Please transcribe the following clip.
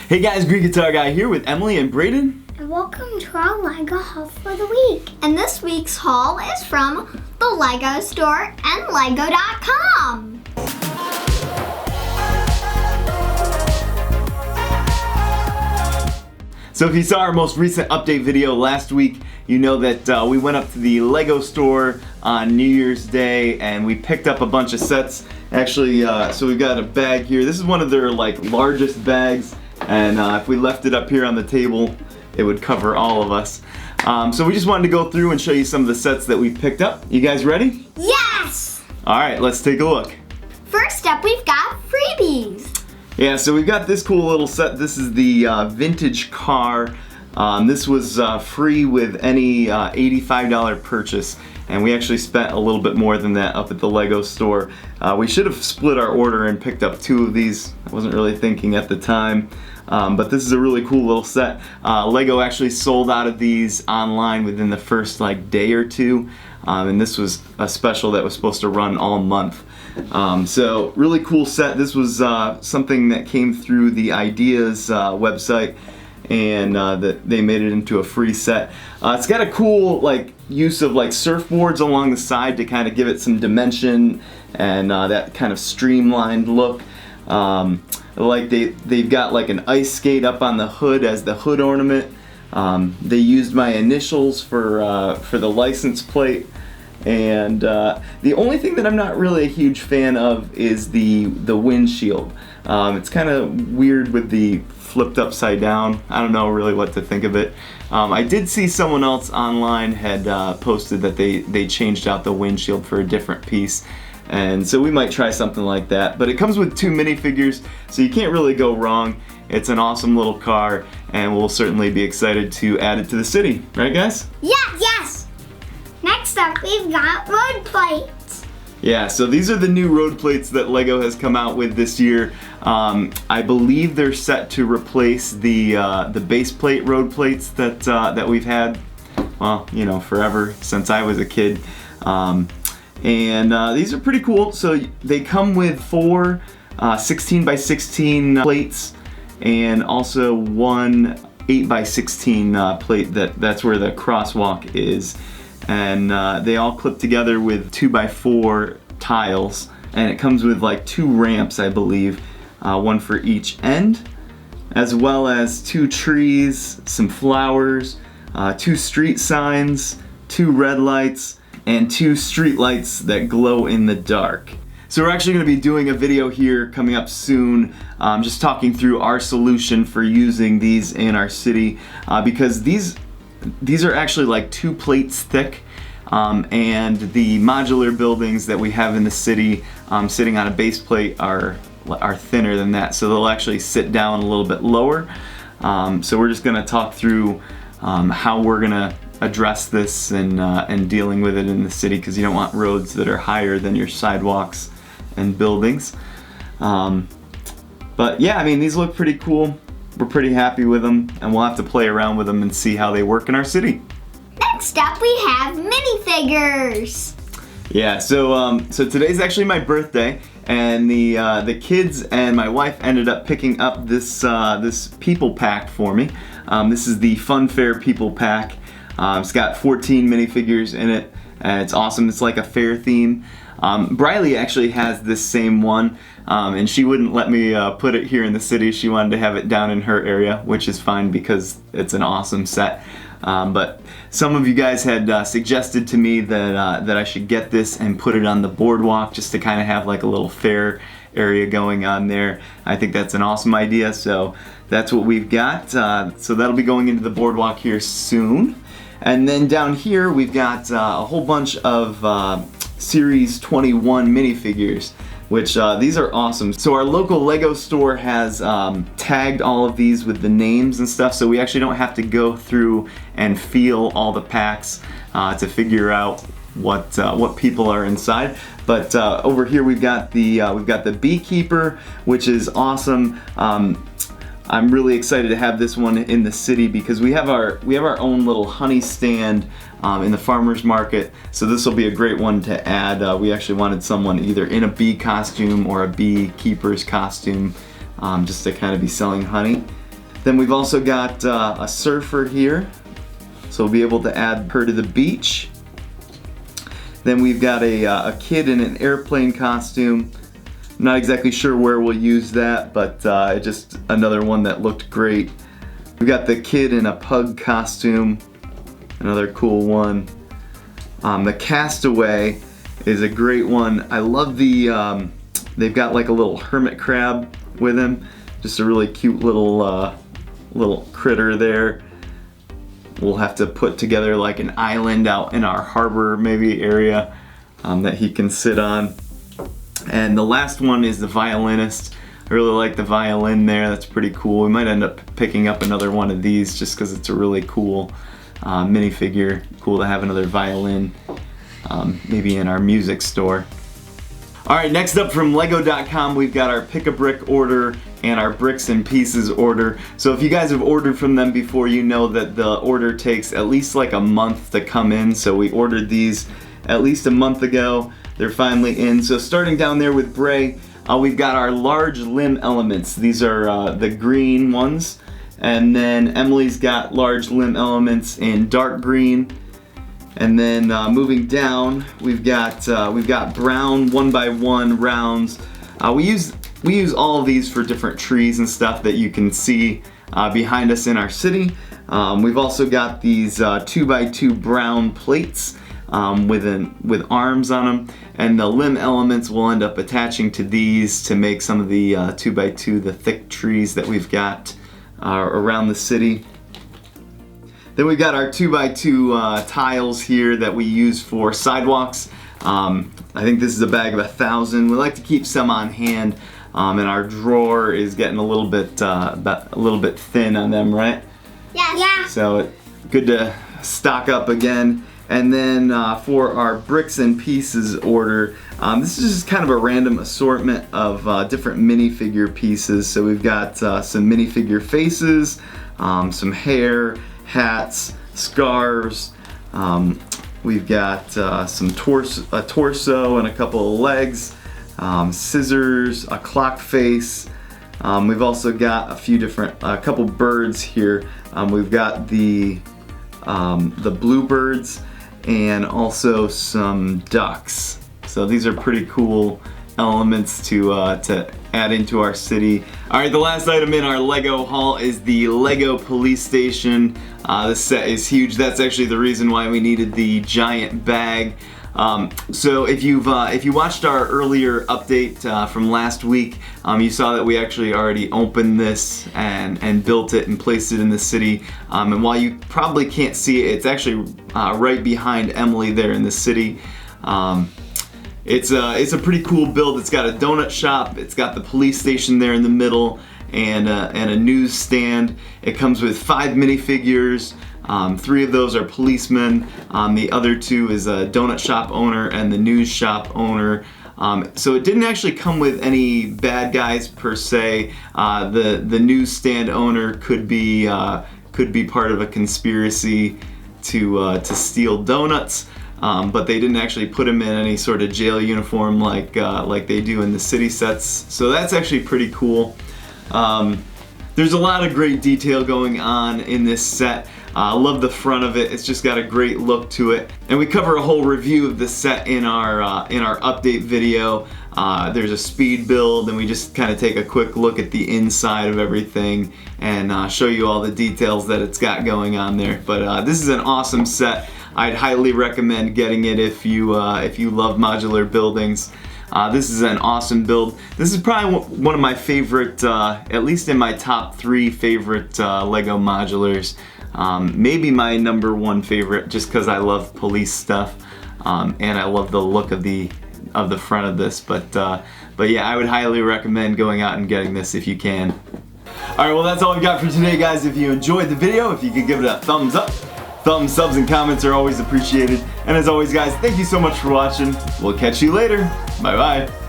Hey guys, GreenGuitarGuy here with Emily and Braden. And welcome to our LEGO haul for the week. And this week's haul is from the LEGO store and Lego.com. So if you saw our most recent update video last week, you know that we went up to the LEGO store on New Year's Day and we picked up a bunch of sets. Actually, so we've got a bag here. This is one of their largest bags, and if we left it up here on the table, it would cover all of us. So we just wanted to go through and show you some of the sets that we picked up. You guys ready? Yes! Alright, let's take a look. First up, we've got Freebies. Yeah, so we've got this cool little set. This is the vintage car. This was free with any $85 purchase, and we actually spent a little bit more than that up at the LEGO store. We should have split our order and picked up two of these. I wasn't really thinking at the time, but this is a really cool little set. LEGO actually sold out of these online within the first day or two, and this was a special that was supposed to run all month. So really cool set. This was something that came through the Ideas website, and that they made it into a free set. It's got a cool use of surfboards along the side to kind of give it some dimension and that kind of streamlined look. They've got an ice skate up on the hood as the hood ornament. They used my initials for the license plate. And the only thing that I'm not really a huge fan of is the windshield. It's kind of weird with the flipped upside down. I don't know really what to think of it. I did see someone else online had posted that they changed out the windshield for a different piece, and so we might try something like that. But it comes with two minifigures, so you can't really go wrong. It's an awesome little car, and we'll certainly be excited to add it to the city. Right, guys? Yes! Yes! Next up, we've got road plates. Yeah, so these are the new road plates that LEGO has come out with this year. I believe they're set to replace the base plate road plates that we've had, well, forever since I was a kid. And these are pretty cool. So they come with four 16x16 plates and also one 8x16 plate that's where the crosswalk is. And they all clip together with 2x4 tiles, and it comes with two ramps, I believe, one for each end, as well as two trees, some flowers, two street signs, two red lights, and two street lights that glow in the dark. So we're actually going to be doing a video here coming up soon, just talking through our solution for using these in our city, because these are actually 2 plates thick, and the modular buildings that we have in the city sitting on a base plate are thinner than that, so they'll actually sit down a little bit lower. So we're just going to talk through how we're going to address this and dealing with it in the city, because you don't want roads that are higher than your sidewalks and buildings. But yeah, I mean, these look pretty cool. We're pretty happy with them, and we'll have to play around with them and see how they work in our city. Next up, we have minifigures. Yeah, so today's actually my birthday, and the kids and my wife ended up picking up this people pack for me. This is the Fun Fair people pack. It's got 14 minifigures in it, and it's awesome. It's like a fair theme. Briley actually has this same one, and she wouldn't let me put it here in the city. She wanted to have it down in her area, which is fine because it's an awesome set. But some of you guys had suggested to me that I should get this and put it on the boardwalk, just to kind of have a little fair area going on there. I think that's an awesome idea, so that's what we've got. So that'll be going into the boardwalk here soon. And then down here we've got a whole bunch of Series 21 minifigures, which these are awesome. So our local LEGO store has tagged all of these with the names and stuff, so we actually don't have to go through and feel all the packs to figure out what people are inside. But over here we've got the beekeeper, which is awesome. I'm really excited to have this one in the city because we have our own little honey stand in the farmer's market, so this will be a great one to add. We actually wanted someone either in a bee costume or a beekeeper's costume, just to kind of be selling honey. Then we've also got a surfer here, so we'll be able to add her to the beach. Then we've got a kid in an airplane costume. I'm not exactly sure where we'll use that, but just another one that looked great. We've got the kid in a pug costume, another cool one. The Castaway is a great one. I love the, they've got like a little hermit crab with him. Just a really cute little critter there. We'll have to put together like an island out in our harbor maybe area that he can sit on. And the last one is the violinist. I really like the violin there, that's pretty cool. We might end up picking up another one of these just because it's a really cool minifigure. Cool to have another violin maybe in our music store. Alright, next up from Lego.com, we've got our pick a brick order and our bricks and pieces order. So if you guys have ordered from them before, you know that the order takes at least like a month to come in. So we ordered these at least a month ago. They're finally in. So starting down there with Bray, we've got our large limb elements. These are the green ones. And then Emily's got large limb elements in dark green. And then moving down, we've got brown 1x1 rounds. We use all of these for different trees and stuff that you can see behind us in our city. We've also got these 2x2 brown plates with arms on them, and the limb elements will end up attaching to these to make some of the 2x2, the thick trees that we've got around the city. Then we've got our 2x2 tiles here that we use for sidewalks. I think this is a bag of 1,000. We like to keep some on hand, and our drawer is getting a little bit thin on them, right? Yes. Yeah. So good to stock up again. And then for our bricks and pieces order, this is just kind of a random assortment of different minifigure pieces. So we've got some minifigure faces, some hair, hats, scarves. We've got some torso and a couple of legs, scissors, a clock face. We've also got a couple birds here. We've got the bluebirds and also some ducks. So these are pretty cool elements to add into our city. All right, the last item in our Lego haul is the Lego police station. This set is huge. That's actually the reason why we needed the giant bag. So if you watched our earlier update from last week, you saw that we actually already opened this and built it and placed it in the city. And while you probably can't see it, it's actually right behind Emily there in the city. It's a pretty cool build. It's got a donut shop, it's got the police station there in the middle, and a newsstand. It comes with 5 minifigures. 3 of those are policemen. The other 2 is a donut shop owner and the news shop owner. So it didn't actually come with any bad guys per se. The newsstand owner could be part of a conspiracy to steal donuts. But they didn't actually put him in any sort of jail uniform like they do in the city sets. So that's actually pretty cool. There's a lot of great detail going on in this set. I love the front of it. It's just got a great look to it. And we cover a whole review of the set in our update video. There's a speed build, and we just kind of take a quick look at the inside of everything and show you all the details that it's got going on there. But this is an awesome set. I'd highly recommend getting it if you love modular buildings. This is an awesome build. This is probably one of my favorite, at least in my top 3 favorite Lego modulars. Maybe my #1 favorite, just because I love police stuff, and I love the look of the front of this. But yeah, I would highly recommend going out and getting this if you can. All right, well that's all we got for today, guys. If you enjoyed the video, if you could give it a thumbs up. Thumbs, subs, and comments are always appreciated. And as always, guys, thank you so much for watching. We'll catch you later. Bye-bye.